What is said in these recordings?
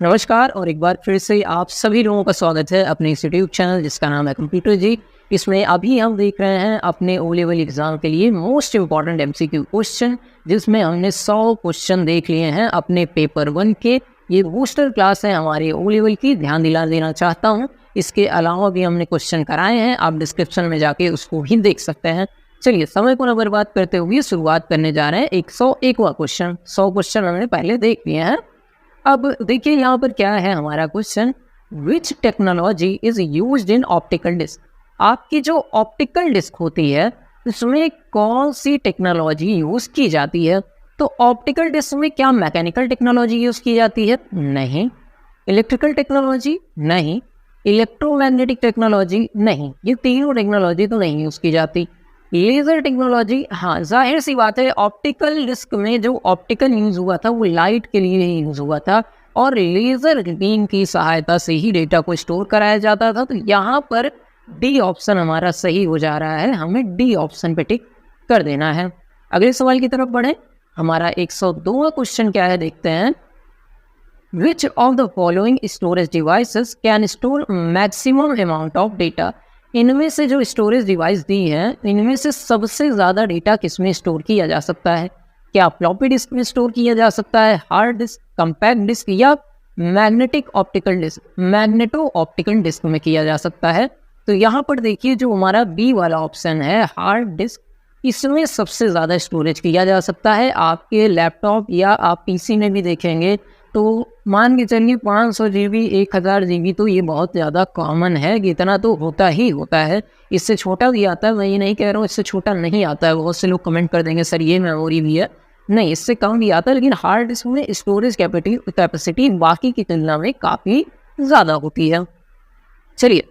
नमस्कार और एक बार फिर से आप सभी लोगों का स्वागत है अपने इस यूट्यूब चैनल जिसका नाम है कंप्यूटर जी। इसमें अभी हम देख रहे हैं अपने ओ लेवल एग्ज़ाम के लिए मोस्ट इम्पॉर्टेंट एमसीक्यू क्वेश्चन, जिसमें हमने 100 क्वेश्चन देख लिए हैं अपने पेपर 1 के। ये बूस्टर क्लास है हमारे ओ लेवल की, ध्यान दिला देना चाहता हूँ। इसके अलावा भी हमने क्वेश्चन कराए हैं, आप डिस्क्रिप्शन में जाके उसको भी देख सकते हैं। चलिए समय को न बर्बाद करते हुए शुरुआत करने जा रहे हैं 101वां क्वेश्चन। 100 क्वेश्चन हमने पहले देख लिए हैं। अब देखिए यहाँ पर क्या है हमारा question, which technology is used in optical disc. आपकी जो ऑप्टिकल डिस्क होती है उसमें कौन सी टेक्नोलॉजी यूज़ की जाती है। तो ऑप्टिकल डिस्क में क्या मैकेनिकल टेक्नोलॉजी यूज़ की जाती है? नहीं। Electrical technology? नहीं। Electromagnetic technology? नहीं। ये तीनों टेक्नोलॉजी तो नहीं यूज़ की जाती। Laser technology? हाँ, जाहिर सी बात है, ऑप्टिकल डिस्क में जो ऑप्टिकल यूज़ हुआ था वो लाइट के लिए ही यूज़ हुआ था और लेज़र बीम की सहायता से ही डेटा को स्टोर कराया जाता था। तो यहाँ पर डी ऑप्शन हमारा सही हो जा रहा है, हमें डी ऑप्शन पे टिक कर देना है। अगले सवाल की तरफ बढ़ें। हमारा 102वां क्वेश्चन क्या है, देखते हैं। विच of the following storage devices can store maximum amount of data. इनमें से जो स्टोरेज डिवाइस दी है, इनमें से सबसे ज़्यादा डेटा किस में स्टोर किया जा सकता है? क्या फ्लॉपी डिस्क में स्टोर किया जा सकता है, हार्ड डिस्क, कंपैक्ट डिस्क या magnetic optical disc, magneto optical disc में किया जा सकता है? तो यहाँ पर देखिए जो हमारा बी वाला ऑप्शन है, हार्ड डिस्क, इसमें सबसे ज़्यादा स्टोरेज किया जा सकता है। आपके लैपटॉप या आप पीसी में भी देखेंगे तो मान के चलिए 500 GB, 1000 GB, तो ये बहुत ज़्यादा कॉमन है कि इतना तो होता ही होता है। इससे छोटा भी आता है, मैं ये नहीं कह रहा हूँ इससे छोटा नहीं आता है। बहुत से लोग कमेंट कर देंगे सर ये मेमोरी भी है, नहीं, इससे कम भी आता है। लेकिन हार्ड डिस्क में स्टोरेज कैपेसिटी बाकी की तुलना में काफ़ी ज़्यादा होती है। चलिए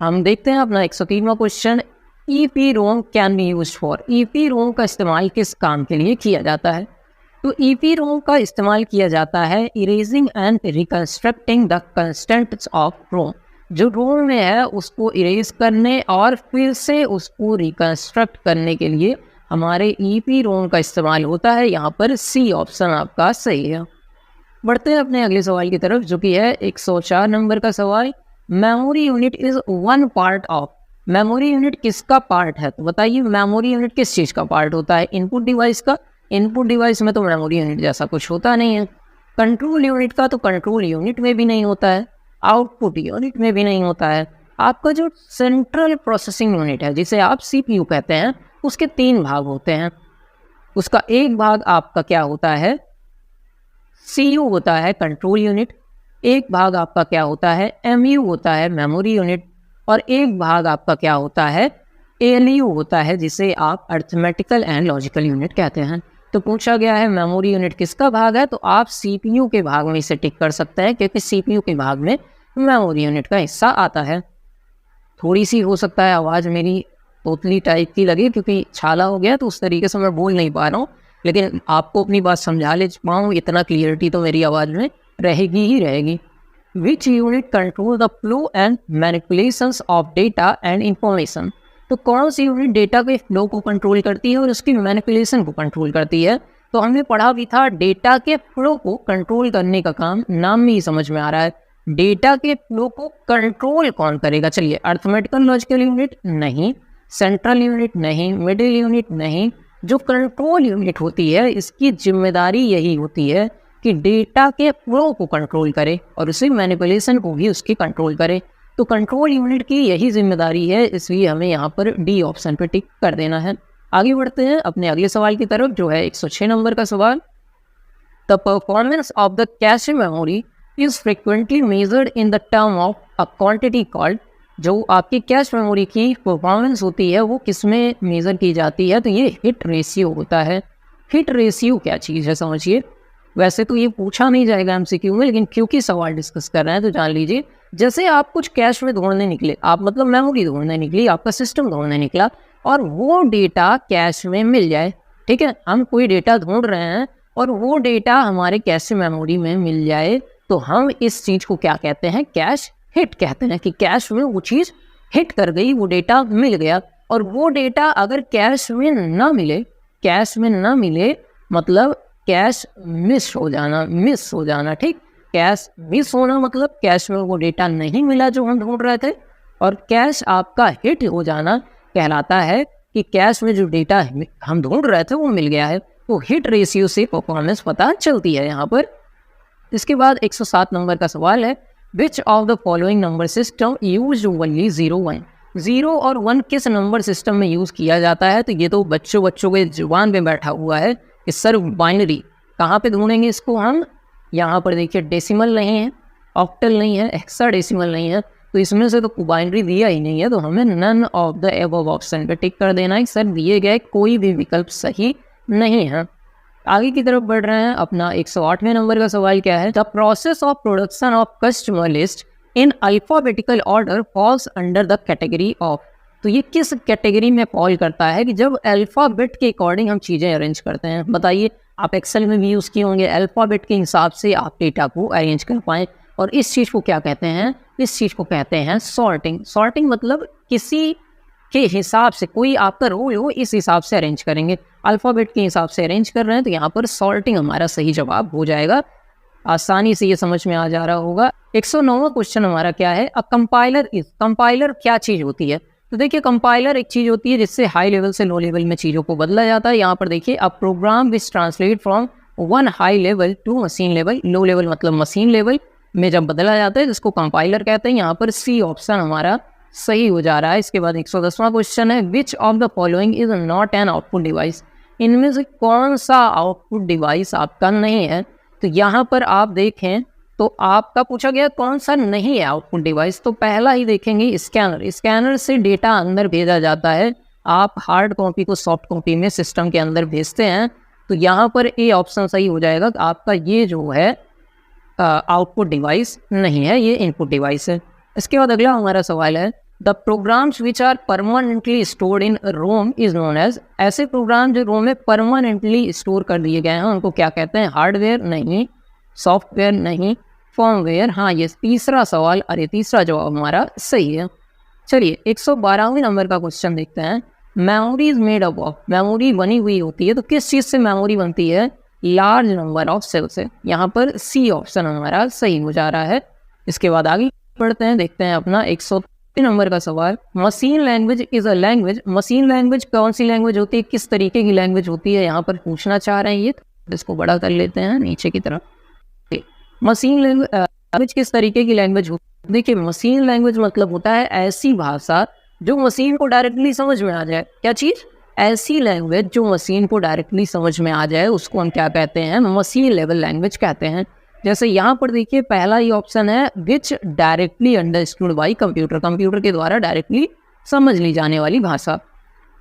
हम देखते हैं अपना 103वां question. EEPROM can be use for. EEPROM का इस्तेमाल किस काम के लिए किया जाता है? तो EEPROM का इस्तेमाल किया जाता है erasing and reconstructing the constants of ROM. जो रोम में है उसको इरेज करने और फिर से उसको रिकंस्ट्रक्ट करने के लिए हमारे EEPROM का इस्तेमाल होता है। यहाँ पर सी ऑप्शन आपका सही है। बढ़ते हैं अपने अगले सवाल की तरफ, जो कि है 104 नंबर का सवाल। Memory unit is one part of. Memory unit किसका पार्ट है? तो बताइए मेमोरी यूनिट किस चीज़ का पार्ट होता है? इनपुट डिवाइस का। इनपुट डिवाइस में तो मेमोरी यूनिट जैसा कुछ होता नहीं है। कंट्रोल यूनिट का तो कंट्रोल यूनिट में भी नहीं होता है। आउटपुट यूनिट में भी नहीं होता है। आपका जो सेंट्रल प्रोसेसिंग यूनिट है, जिसे आप CPU कहते हैं, उसके 3 भाग होते हैं। उसका एक भाग आपका क्या होता है? CU होता है, कंट्रोल यूनिट। एक भाग आपका क्या होता है? MU होता है, मेमोरी यूनिट। और एक भाग आपका क्या होता है? ALU होता है, जिसे आप अर्थमेटिकल एंड लॉजिकल यूनिट कहते हैं। तो पूछा गया है मेमोरी यूनिट किसका भाग है, तो आप CPU के भाग में इसे टिक कर सकते हैं, क्योंकि CPU के भाग में मेमोरी यूनिट का हिस्सा आता है। थोड़ी सी हो सकता है आवाज़ मेरी तोतली टाइप की लगे, क्योंकि छाला हो गया तो उस तरीके से मैं बोल नहीं पा रहा हूँ, लेकिन आपको अपनी बात समझा ले पाऊँ इतना क्लियरिटी तो मेरी आवाज़ में रहेगी ही रहेगी। Which unit control the flow and manipulations of data and information. तो कौन सी यूनिट डेटा के फ्लो को कंट्रोल करती है और उसकी मैनिपुलेशन को कंट्रोल करती है? तो हमने पढ़ा भी था, डेटा के फ्लो को कंट्रोल करने का काम नाम में ही समझ में आ रहा है। डेटा के फ्लो को कंट्रोल कौन करेगा? चलिए, अर्थमेटिकल लॉजिकल यूनिट नहीं, सेंट्रल यूनिट नहीं, मिडिल यूनिट नहीं। जो कंट्रोल यूनिट होती है इसकी जिम्मेदारी यही होती है कि डेटा के फ्लो को कंट्रोल करे और उसी मैनिपुलेशन को भी उसकी कंट्रोल करे। तो कंट्रोल यूनिट की यही जिम्मेदारी है, इसलिए हमें यहाँ पर डी ऑप्शन पर टिक कर देना है। आगे बढ़ते हैं अपने अगले सवाल की तरफ, जो है 106 नंबर का सवाल। The performance of the cache memory is frequently measured in the term of a quantity called. जो आपकी कैश मेमोरी की परफॉर्मेंस होती है वो किस में मेज़र की जाती है? तो ये हिट रेशियो होता है। हिट रेशियो क्या चीज़ है समझिए। वैसे तो ये पूछा नहीं जाएगा MCQ में, लेकिन क्योंकि सवाल डिस्कस कर रहे हैं तो जान लीजिए। जैसे आप कुछ कैश में ढूंढने निकले, आप मतलब मेमोरी ढूंढने निकली, आपका सिस्टम ढूंढने निकला और वो डेटा कैश में मिल जाए, ठीक है, हम कोई डेटा ढूंढ रहे हैं और वो डेटा हमारे कैश मेमोरी में मिल जाए, तो हम इस चीज़ को क्या कहते हैं? कैश हिट कहते हैं। कि कैश में वो चीज़ हिट कर गई, वो डेटा मिल गया। और वो डेटा अगर कैश में ना मिले, कैश में ना मिले मतलब कैश मिस हो जाना, ठीक। कैश मिस होना मतलब कैश में वो डेटा नहीं मिला जो हम ढूंढ रहे थे, और कैश आपका हिट हो जाना कहलाता है कि कैश में जो डेटा हम ढूंढ रहे थे वो मिल गया है। तो हिट रेशियो से परफॉर्मेंस पता चलती है यहाँ पर। इसके बाद 107 नंबर का सवाल है, which of the following number system use only 0 1। 0 और 1 किस नंबर सिस्टम में यूज़ किया जाता है? तो ये तो बच्चों के जुबान पे बैठा हुआ है कि सर बाइनरी कहाँ पे ढूंढेंगे इसको हम? यहाँ पर देखिए डेसिमल नहीं है, ऑक्टल नहीं है, हेक्साडेसिमल नहीं है, तो इसमें से तो बाइनरी दिया ही नहीं है, तो हमें none of the above option पे टिक कर देना है। सर दिए गए कोई भी विकल्प सही नहीं है। आगे की तरफ बढ़ रहे हैं। अपना 108वें नंबर का सवाल क्या है, the process of production of customer list in alphabetical order falls under the category of. तो ये किस कैटेगरी में फॉल करता है कि जब अल्फ़ाबेट के अकॉर्डिंग हम चीज़ें अरेंज करते हैं? बताइए, आप एक्सेल में भी यूज़ किए होंगे, अल्फ़ाबेट के हिसाब से आप डेटा को अरेंज कर पाएँ, और इस चीज़ को क्या कहते हैं? इस चीज़ को कहते हैं सॉर्टिंग। सॉर्टिंग मतलब किसी के हिसाब से, कोई आपका रोल हो इस हिसाब से अरेंज करेंगे, अल्फ़ाबेट के हिसाब से अरेंज कर रहे हैं, तो यहाँ पर सॉर्टिंग हमारा सही जवाब हो जाएगा। आसानी से ये समझ में आ जा रहा होगा। 109वां क्वेश्चन हमारा क्या है, अ कंपाइलर इज। कंपाइलर क्या चीज़ होती है? तो देखिए, कंपाइलर एक चीज़ होती है जिससे हाई लेवल से लो लेवल में चीज़ों को बदला जाता है। यहाँ पर देखिए, a program which translate from one high level to machine level. Low level मतलब मशीन लेवल में जब बदला जाता है जिसको कंपाइलर कहते हैं। यहाँ पर सी ऑप्शन हमारा सही हो जा रहा है। इसके बाद 110वां क्वेश्चन है, which of the following is not an output device. इनमें से कौन सा आउटपुट डिवाइस आपका नहीं है? तो यहाँ पर आप देखें तो आपका पूछा गया कौन सा नहीं है आउटपुट डिवाइस, तो पहला ही देखेंगे स्कैनर। स्कैनर से डेटा अंदर भेजा जाता है, आप हार्ड कॉपी को सॉफ्ट कॉपी में सिस्टम के अंदर भेजते हैं, तो यहाँ पर ए ऑप्शन सही हो जाएगा। आपका ये जो है आउटपुट डिवाइस नहीं है, ये इनपुट डिवाइस है। इसके बाद अगला हमारा सवाल है, the programs which are permanently stored in ROM is known as. ऐसे प्रोग्राम जो रोम में परमानेंटली स्टोर कर दिए गए हैं उनको क्या कहते हैं? हार्डवेयर नहीं, सॉफ्टवेयर नहीं, फर्मवेयर। हाँ, ये तीसरा सवाल, अरे तीसरा जवाब हमारा सही है। चलिए 112वें नंबर का क्वेश्चन देखते हैं, memory is made up of. Memory बनी हुई होती है, तो किस चीज़ से मेमोरी बनती है? लार्ज नंबर ऑफ सेल से। यहाँ पर सी ऑप्शन हमारा सही हो जा रहा है। इसके बाद आगे पढ़ते हैं, देखते हैं अपना 103 नंबर का सवाल, machine language is a language. Machine language कौन सी लैंग्वेज होती है, किस तरीके की लैंग्वेज होती है, यहाँ पर पूछना चाह रहे हैं। ये इसको बड़ा कर लेते हैं नीचे की तरफ। मशीन लैंग्वेज किस तरीके की लैंग्वेज होती है? देखिए, मशीन लैंग्वेज मतलब होता है ऐसी भाषा जो मशीन को डायरेक्टली समझ में आ जाए। क्या चीज़? ऐसी लैंग्वेज जो मशीन को डायरेक्टली समझ में आ जाए, उसको हम क्या कहते हैं? मशीन लेवल लैंग्वेज कहते हैं। जैसे यहाँ पर देखिए, पहला ही ऑप्शन है विच directly understood by computer. Computer के द्वारा डायरेक्टली समझ ली जाने वाली भाषा।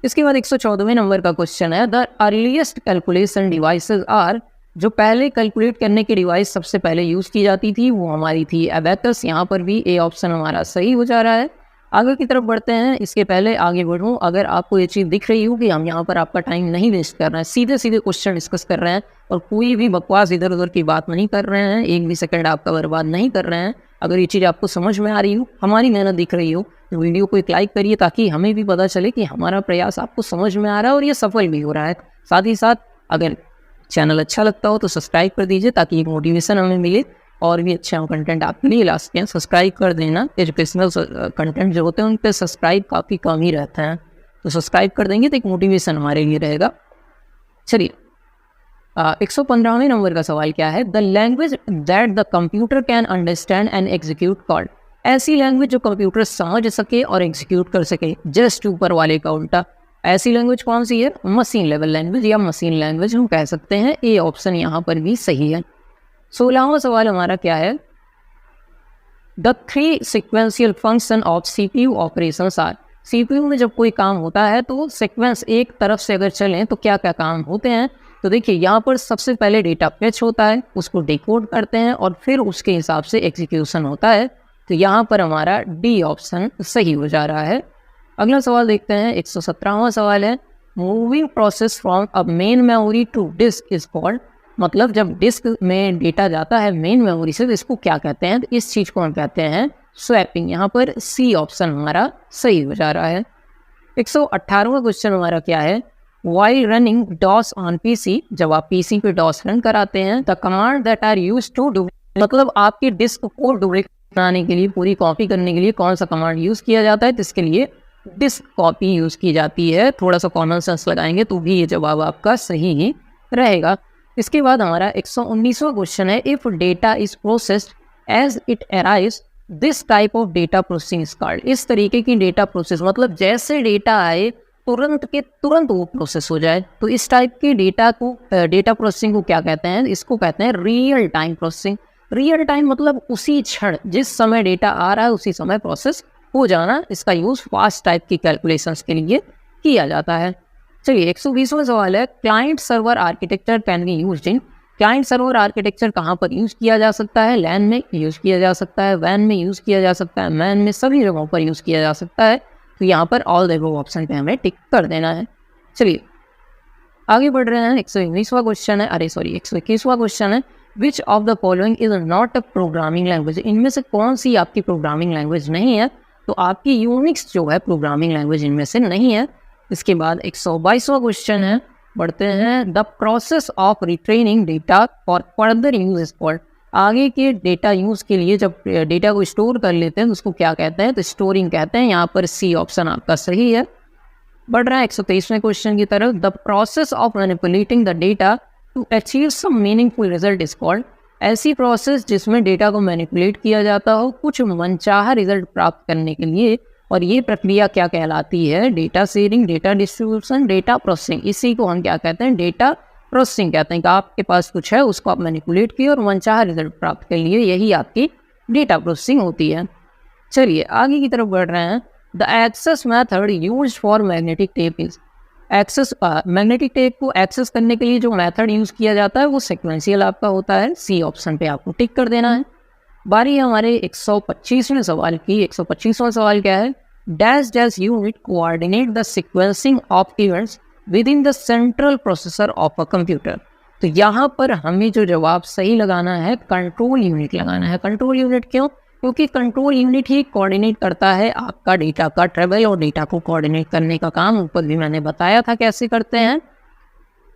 इसके बाद 114वें नंबर का क्वेश्चन है, the earliest calculation devices are. जो पहले कैलकुलेट करने की डिवाइस सबसे पहले यूज़ की जाती थी वो हमारी थी एबेकस। यहाँ पर भी ए ऑप्शन हमारा सही हो जा रहा है। आगे की तरफ बढ़ते हैं। इसके पहले आगे बढ़ूँ, अगर आपको ये चीज़ दिख रही हो कि हम यहाँ पर आपका टाइम नहीं वेस्ट कर रहे हैं, सीधे सीधे क्वेश्चन डिस्कस कर रहे हैं और कोई भी बकवास इधर उधर की बात नहीं कर रहे हैं, एक भी सेकंड आपका बर्बाद नहीं कर रहे हैं। अगर ये चीज़ आपको समझ में आ रही हो, हमारी मेहनत दिख रही हो, तो वीडियो को एक लाइक करिए ताकि हमें भी पता चले कि हमारा प्रयास आपको समझ में आ रहा है और ये सफल भी हो रहा है। साथ ही साथ अगर चैनल अच्छा लगता हो तो सब्सक्राइब कर दीजिए ताकि एक मोटिवेशन हमें मिले और भी अच्छा कंटेंट आपके लिए ला सकें। सब्सक्राइब कर देना। एजुकेशनल कंटेंट जो होते हैं उन पर सब्सक्राइब काफ़ी कम ही रहता है, तो सब्सक्राइब कर देंगे तो एक मोटिवेशन हमारे लिए रहेगा। चलिए 115वें नंबर का सवाल क्या है, the language that the computer can understand and execute called. ऐसी लैंग्वेज जो कंप्यूटर समझ सके और एग्जीक्यूट कर सके, जस्ट ऊपर वाले का उल्टा। ऐसी लैंग्वेज कौन सी है? मशीन लेवल लैंग्वेज या मशीन लैंग्वेज हम कह सकते हैं। ए ऑप्शन यहाँ पर भी सही है। 16वां सवाल हमारा क्या है, the 3 sequential function of CPU operations are. CPU में जब कोई काम होता है तो सीक्वेंस एक तरफ से अगर चलें तो क्या क्या काम होते हैं? तो देखिए, यहाँ पर सबसे पहले डेटा फेच होता है, उसको डिकोड करते हैं और फिर उसके हिसाब से एग्जीक्यूशन होता है। तो यहाँ पर हमारा डी ऑप्शन सही हो जा रहा है। अगला सवाल देखते हैं। 117वां सवाल है, moving process from a main memory to disk is called. मतलब जब डिस्क में डेटा जाता है मेन मेमोरी से तो इसको क्या कहते हैं? तो इस चीज़ को हम कहते हैं स्वैपिंग। यहाँ पर सी ऑप्शन हमारा सही हो जा रहा है। 118वां क्वेश्चन हमारा क्या है, while running DOS on PC. जब आप पीसी पे डॉस रन कराते हैं, the command that are used to do मतलब आपकी डिस्क को डुप्लीकेट बनाने के लिए, पूरी कॉपी करने के लिए कौन सा कमांड यूज़ किया जाता है, तो इसके लिए डिस्क कॉपी यूज़ की जाती है। थोड़ा सा कॉमन सेंस लगाएंगे तो भी ये जवाब आपका सही ही रहेगा। इसके बाद हमारा 119वां क्वेश्चन है, if data is processed as it arrives this type of data processing is called. इस तरीके की डेटा प्रोसेस मतलब जैसे डेटा आए तुरंत के तुरंत वो प्रोसेस हो जाए, तो इस टाइप की डेटा प्रोसेसिंग को क्या कहते हैं, इसको कहते हैं real time processing. Real time मतलब उसी क्षण जिस समय डेटा आ रहा है उसी समय प्रोसेस हो जाना। इसका यूज़ फास्ट टाइप की कैलकुलेशंस के लिए किया जाता है। चलिए 120वां सवाल है, client server architecture can be used in. Client server architecture कहाँ पर यूज़ किया जा सकता है, लैन में यूज़ किया जा सकता है, वैन में यूज़ किया जा सकता है, मैन में, सभी जगहों पर यूज़ किया जा सकता है। तो यहाँ पर ऑल द अबव ऑप्शन पे हमें टिक कर देना है। चलिए आगे बढ़ रहे हैं। 119वां क्वेश्चन है, 121वां क्वेश्चन है, which of the following is not a programming language. इनमें से कौन सी आपकी प्रोग्रामिंग लैंग्वेज नहीं है, तो आपकी यूनिक्स जो है प्रोग्रामिंग लैंग्वेज इनमें से नहीं है। इसके बाद 122वां क्वेश्चन है, बढ़ते हैं, the process of retraining data for further use is called. आगे के डेटा यूज़ के लिए जब डेटा को स्टोर कर लेते हैं तो उसको क्या कहते हैं, तो स्टोरिंग कहते हैं। यहाँ पर सी ऑप्शन आपका सही है। बढ़ रहा है 123वें क्वेश्चन की तरफ, the process of manipulating the data to achieve some meaningful result is called. ऐसी प्रोसेस जिसमें डेटा को मैनिपुलेट किया जाता हो कुछ मनचाहा रिजल्ट प्राप्त करने के लिए, और ये प्रक्रिया क्या कहलाती है, data sharing, data distribution, data processing. इसी को हम क्या कहते हैं, डेटा प्रोसेसिंग कहते हैं। कि आपके पास कुछ है उसको आप मैनिपुलेट किए और मनचाहा रिजल्ट प्राप्त कर लिए, यही आपकी डेटा प्रोसेसिंग होती है। चलिए आगे की तरफ बढ़ रहे हैं, the access method used for magnetic tape is. Magnetic tape को एक्सेस करने के लिए जो मेथड यूज़ किया जाता है वो सिक्वेंशियल आपका होता है। सी ऑप्शन पे आपको टिक कर देना है। बारी है हमारे 125वें सवाल की। 125वां सवाल क्या है, dash dash unit coordinate the sequencing of events with in the central processor of a computer. तो यहाँ पर हमें जो जवाब सही लगाना है, कंट्रोल यूनिट लगाना है। कंट्रोल यूनिट क्यों, क्योंकि कंट्रोल यूनिट ही कोऑर्डिनेट करता है आपका डेटा का ट्रेवल, और डेटा को कोऑर्डिनेट करने का काम ऊपर भी मैंने बताया था कैसे करते हैं।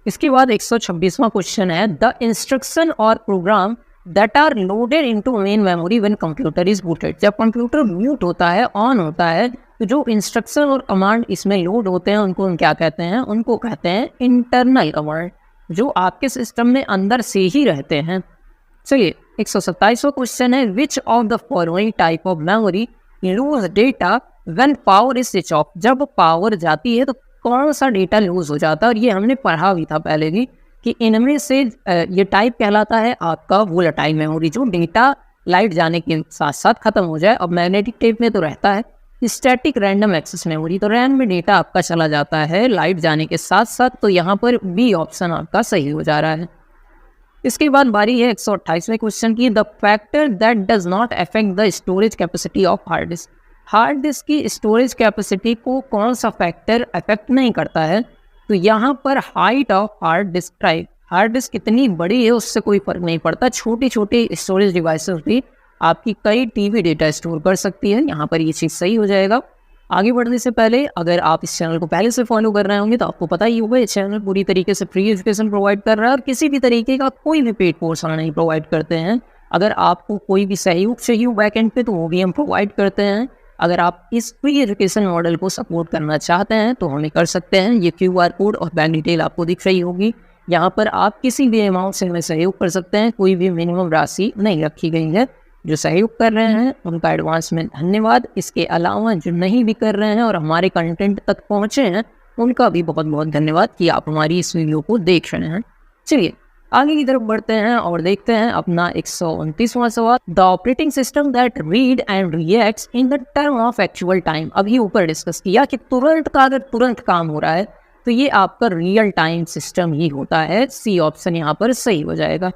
इसके बाद 126वां क्वेश्चन है, द इंस्ट्रक्शन और program that are loaded into main memory when computer is booted. जब कंप्यूटर म्यूट होता है, ऑन होता है, तो जो इंस्ट्रक्शन और कमांड इसमें लोड होते हैं उनको हम क्या कहते हैं, उनको कहते हैं इंटरनल कमांड, जो आपके सिस्टम में अंदर से ही रहते हैं। चलिए 127वां क्वेश्चन है, which of the following type of memory lose data when power is switched off. जब पावर जाती है तो कौन सा डेटा लूज हो जाता है, और ये हमने पढ़ा भी था पहले भी कि इनमें से ये टाइप कहलाता है आपका वोलेटाइल मेमोरी, जो डेटा लाइट जाने के साथ साथ खत्म हो जाए। और मैग्नेटिक टेप में तो रहता है स्टैटिक रैंडम एक्सेस मेमोरी, तो रैम में डेटा आपका चला जाता है लाइट जाने के साथ साथ। तो यहाँ पर बी ऑप्शन आपका सही हो जा रहा है। इसके बाद बारी है 128वें क्वेश्चन की, the factor that does not affect the storage capacity of hard disk. Hard disk की स्टोरेज कैपेसिटी को कौन सा फैक्टर अफेक्ट नहीं करता है, तो यहाँ पर height of hard disk drive. Hard disk कितनी बड़ी है उससे कोई फर्क नहीं पड़ता, छोटी छोटी स्टोरेज डिवाइसेस भी आपकी कई टीबी डेटा स्टोर कर सकती है। यहाँ पर ये चीज़ सही हो जाएगा। आगे बढ़ने से पहले अगर आप इस चैनल को पहले से फॉलो कर रहे होंगे तो आपको पता ही होगा ये चैनल पूरी तरीके से फ्री एजुकेशन प्रोवाइड कर रहा है, और किसी भी तरीके का कोई भी पेड कोर्स हम नहीं प्रोवाइड करते हैं। अगर आपको कोई भी सहयोग चाहिए बैकएंड पे तो वो भी हम प्रोवाइड करते हैं। अगर आप इस फ्री एजुकेशन मॉडल को सपोर्ट करना चाहते हैं तो हमें कर सकते हैं। ये QR कोड और बैंक डिटेल आपको दिख रही होगी, यहाँ पर आप किसी भी अमाउंट से हमें सहयोग कर सकते हैं। कोई भी मिनिमम राशि नहीं रखी गई है। जो सहयोग कर रहे हैं उनका एडवांस में धन्यवाद। इसके अलावा जो नहीं भी कर रहे हैं और हमारे कंटेंट तक पहुँचे हैं उनका भी बहुत बहुत धन्यवाद कि आप हमारी इस वीडियो को देख रहे हैं। चलिए आगे की तरफ बढ़ते हैं और देखते हैं अपना 129वां सवाल, the operating system that read and reacts in the term of actual time. अभी ऊपर डिस्कस किया कि तुरंत का अगर तुरंत काम हो रहा है तो ये आपका रियल टाइम सिस्टम ही होता है। सी ऑप्शन यहाँ पर सही हो जाएगा।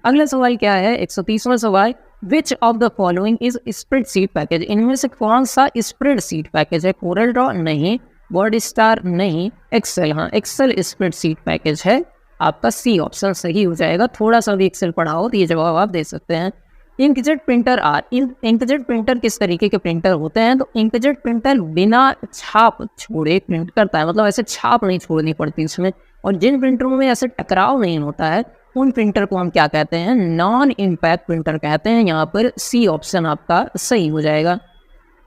अगला सवाल क्या है, 130वां सवाल, विच of the following is spreadsheet package. इनमें से कौन सा स्प्रेडशीट पैकेज है, कोरल ड्रॉ नहीं, वर्ड स्टार नहीं, एक्सेल। हाँ एक्सेल स्प्रेडशीट पैकेज है आपका। सी ऑप्शन सही हो जाएगा। थोड़ा सा भी एक्सेल पढ़ा हो तो ये जवाब आप दे सकते हैं। Inkjet printer are, inkjet printer किस तरीके के प्रिंटर होते हैं, तो इंकजेट प्रिंटर बिना छाप छोड़े प्रिंट करता है, मतलब ऐसे छाप नहीं छोड़नी पड़ती इसमें। और जिन प्रिंटरों में ऐसे टकराव नहीं होता है उन प्रिंटर को हम क्या कहते हैं, नॉन इम्पैक्ट प्रिंटर कहते हैं। यहाँ पर सी ऑप्शन आपका सही हो जाएगा।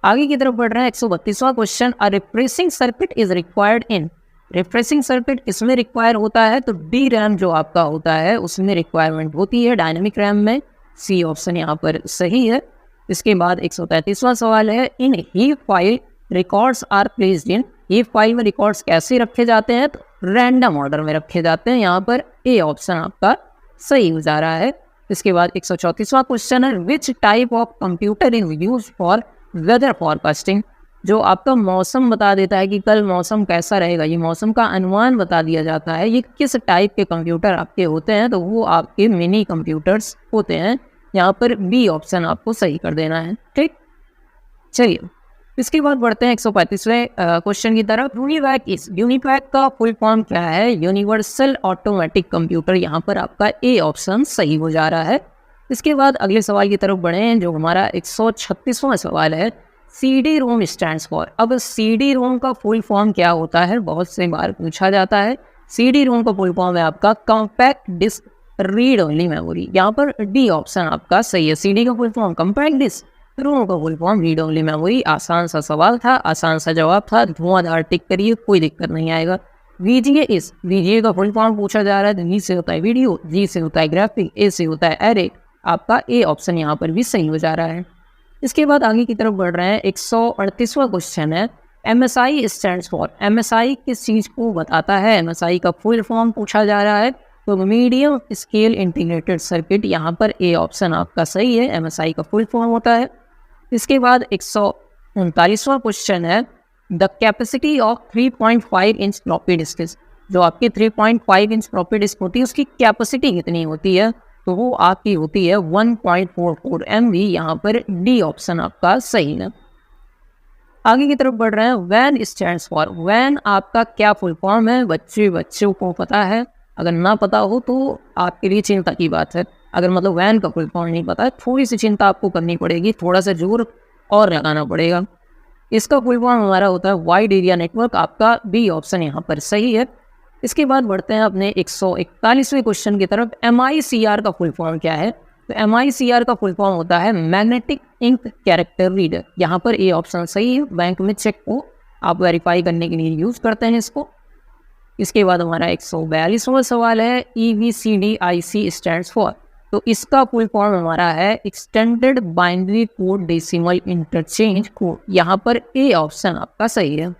आगे की तरफ बढ़ रहे हैं 132वां question, a refreshing circuit is required in. Refreshing circuit इसमें रिक्वायर होता है तो डी रैम जो आपका होता है उसमें रिक्वायरमेंट होती है, डायनेमिक रैम में। सी ऑप्शन यहाँ पर सही है। इसके बाद 133वां सवाल है, in heap file records are placed in. Heap file में रिकॉर्ड्स कैसे रखे जाते हैं, तो रैंडम ऑर्डर में रखे जाते हैं। यहाँ पर ए ऑप्शन आपका सही हो जा रहा है। इसके बाद 134वां क्वेश्चन है, which type of computer is use for weather forecasting. जो आपका मौसम बता देता है कि कल मौसम कैसा रहेगा, ये मौसम का अनुमान बता दिया जाता है, ये किस टाइप के कंप्यूटर आपके होते हैं, तो वो आपके मिनी कंप्यूटर्स होते हैं। यहाँ पर बी ऑप्शन आपको सही कर देना है। ठीक, चलिए इसके बाद बढ़ते हैं 135वें क्वेश्चन की तरफ। यूनिपैक का फुल फॉर्म क्या है, यूनिवर्सल ऑटोमेटिक कंप्यूटर। यहाँ पर आपका ए ऑप्शन सही हो जा रहा है। इसके बाद अगले सवाल की तरफ बढ़े हैं जो हमारा 136वां सवाल है, CD रोम स्टैंड्स फॉर। अब CD रोम का फुल फॉर्म क्या होता है, बहुत से बार पूछा जाता है। CD रोम का फुल फॉर्म है आपका compact disc read only memory. यहाँ पर डी ऑप्शन आपका सही है। CD का full form compact disc, ROM का full form read only memory. आसान सा सवाल था, आसान सा जवाब था, धुआंधार टिक करिए, कोई दिक्कत नहीं आएगा। VGA का फुल फॉर्म पूछा जा रहा है, V से होता है वीडियो, G से होता है ग्राफिक, A से होता है एरे। आपका ए ऑप्शन यहाँ पर भी सही हो जा रहा है। इसके बाद आगे की तरफ बढ़ रहे हैं 138वां क्वेश्चन है, MSI स्टैंड्स फॉर। MSI किस चीज़ को बताता है, MSI का फुल फॉर्म पूछा जा रहा है, तो मीडियम स्केल इंटीग्रेटेड सर्किट। यहाँ पर ए ऑप्शन आपका सही है, MSI का फुल फॉर्म होता है। इसके बाद 139वां क्वेश्चन है, the capacity of 3.5 inch floppy disk. जो आपकी 3.5 इंच फ्लॉपी डिस्क होती है उसकी कैपेसिटी कितनी होती है, तो वो आपकी होती है 1.44 MB। यहाँ पर डी ऑप्शन आपका सही है। आगे की तरफ बढ़ रहे हैं, वैन स्टैंड्स फॉर। वैन आपका क्या फुल फॉर्म है, बच्चों को पता है, अगर ना पता हो तो आपके लिए चिंता की बात है। अगर मतलब वैन का फुल फॉर्म नहीं पता है, थोड़ी सी चिंता आपको करनी पड़ेगी, थोड़ा सा जोर और लगाना पड़ेगा। इसका फुल फॉर्म हमारा होता है वाइड एरिया नेटवर्क। आपका बी ऑप्शन यहाँ पर सही है। इसके बाद बढ़ते हैं अपने 141वें क्वेश्चन की तरफ, MICR का फुल फॉर्म क्या है, तो MICR का फुल फॉर्म होता है मैग्नेटिक इंक कैरेक्टर रीडर। यहाँ पर ए ऑप्शन सही है। बैंक में चेक को आप वेरीफाई करने के लिए यूज़ करते हैं इसको। इसके बाद हमारा 142वां सवाल है, EBCDIC स्टैंड्स फॉर। तो इसका फुल फॉर्म हमारा है extended binary code decimal interchange code. यहाँ पर ए ऑप्शन आपका सही है।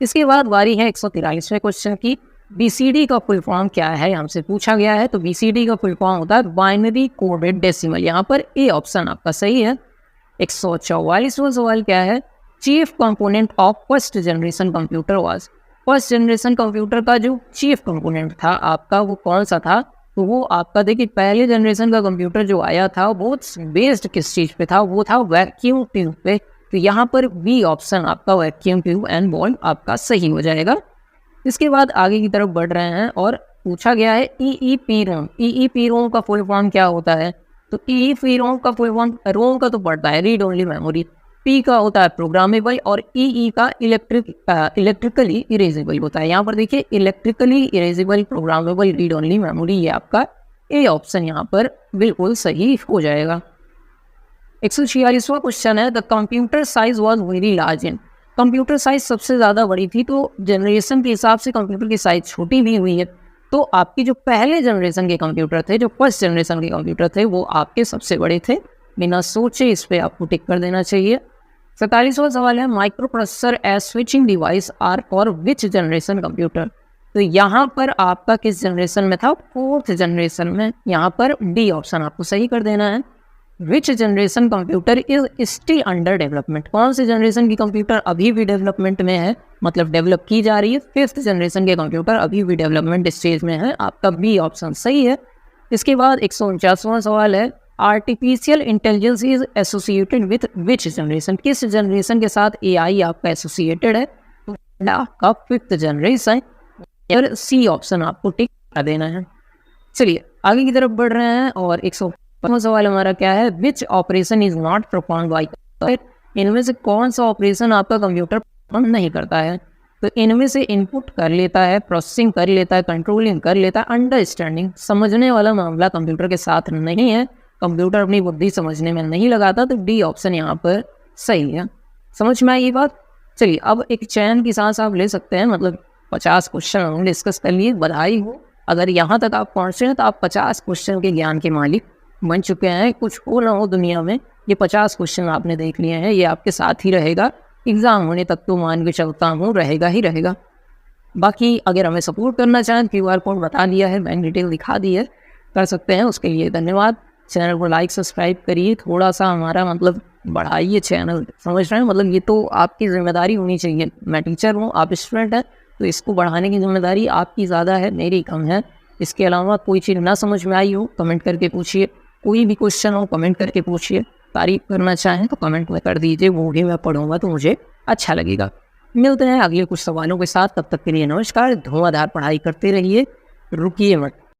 इसके बाद बारी है 143वें क्वेश्चन की, BCD का फुल फॉर्म क्या है, हमसे पूछा गया है। तो BCD का फुल फॉर्म होता है बाइनरी कोडेड डेसिमल। यहाँ पर ए ऑप्शन आपका सही है। 144वां सवाल क्या है, chief component of first generation computer was. First generation computer का जो चीफ कंपोनेंट था आपका वो कौन सा था, तो वो आपका देखिए पहले जनरेशन का कंप्यूटर जो आया था वो बेस्ड किस चीज़ पे था, वो था वैक्यूम ट्यूब पे। तो यहाँ पर बी ऑप्शन आपका वैक्यूम ट्यूब एंड बॉल्ब आपका सही हो जाएगा। इसके बाद आगे की तरफ बढ़ रहे हैं और पूछा गया है EEPROM। EEPROM का फुल फॉर्म क्या होता है, तो EEPROM का फुल फॉर्म, रोम का तो पड़ता है रीड ओनली मेमोरी, पी का होता है प्रोग्रामेबल और ई का इलेक्ट्रिकली इरेजेबल होता है। यहाँ पर देखिए electrically erasable programmable read only memory, ये आपका ए ऑप्शन यहाँ पर बिल्कुल सही हो जाएगा। 146वां क्वेश्चन है, the computer size was very large in. Computer size सबसे ज़्यादा बड़ी थी, तो जनरेशन के हिसाब से कंप्यूटर की साइज छोटी भी हुई है। तो आपकी जो पहले जनरेशन के कंप्यूटर थे, जो फर्स्ट जनरेशन के कंप्यूटर थे, वो आपके सबसे बड़े थे। बिना सोचे इस पर आपको टिक कर देना चाहिए। 47वां सवाल है, microprocessor as switching device are for which generation computer. तो यहाँ पर आपका किस जनरेशन में था, फोर्थ जनरेशन में। यहाँ पर डी ऑप्शन आपको सही कर देना है। विच generation computer is still under development. कौन सी जनरेशन की कंप्यूटर अभी भी डेवलपमेंट में है, मतलब डेवलप की जा रही है। फिफ्थ जनरेशन के कंप्यूटर अभी भी डेवलपमेंट स्टेज में है। आपका बी ऑप्शन सही है। इसके बाद 149वां सवाल है, artificial intelligence is associated with which generation. किस जनरेशन के साथ AI आपका एसोसिएटेड है, तो आपका फिफ्थ जनरेशन। सी ऑप्शन आपको टिक कर देना है। चलिए आगे की तरफ बढ़ रहे हैं और 150वां सवाल हमारा क्या है, which operation is not perform by. इनमें से कौन सा ऑपरेशन आपका कंप्यूटर परफॉर्म नहीं करता है। तो इनमें से इनपुट कर लेता है, प्रोसेसिंग कर लेता है, कंट्रोलिंग कर लेता है, अंडरस्टैंडिंग समझने वाला मामला कंप्यूटर के साथ नहीं है, कंप्यूटर अपनी बुद्धि समझने में नहीं लगाता, तो डी ऑप्शन यहाँ पर सही है। समझ में आई ये बात? चलिए अब एक चैन की सांस आप ले सकते हैं, मतलब 50 क्वेश्चन हमने डिस्कस कर लिए। बधाई हो, अगर यहाँ तक आप पहुँचे हैं तो आप 50 क्वेश्चन के ज्ञान के मालिक बन चुके हैं। कुछ हो ना हो दुनिया में, ये 50 क्वेश्चन आपने देख लिए हैं, ये आपके साथ ही रहेगा एग्ज़ाम होने तक, तो मान के चलता हूँ रहेगा ही रहेगा। बाकी अगर हमें सपोर्ट करना चाहें, QR कोड बता दिया है, बैंक डिटेल दिखा दी है, कर सकते हैं। उसके लिए धन्यवाद। चैनल को लाइक सब्सक्राइब करिए, थोड़ा सा हमारा मतलब बढ़ाइए चैनल, समझ रहे हैं? मतलब ये तो आपकी जिम्मेदारी होनी चाहिए। मैं टीचर हूँ, आप स्टूडेंट हैं, तो इसको बढ़ाने की जिम्मेदारी आपकी ज़्यादा है, मेरी कम है। इसके अलावा कोई चीज़ ना समझ में आई हो कमेंट करके पूछिए, कोई भी क्वेश्चन हो कमेंट करके पूछिए, तारीफ करना चाहें तो कमेंट में कर दीजिए, वो भी मैं पढ़ूंगा तो मुझे अच्छा लगेगा। मिलते हैं अगले कुछ सवालों के साथ, तब तक के लिए नमस्कार। धुआंधार पढ़ाई करते रहिए, रुकिए मत।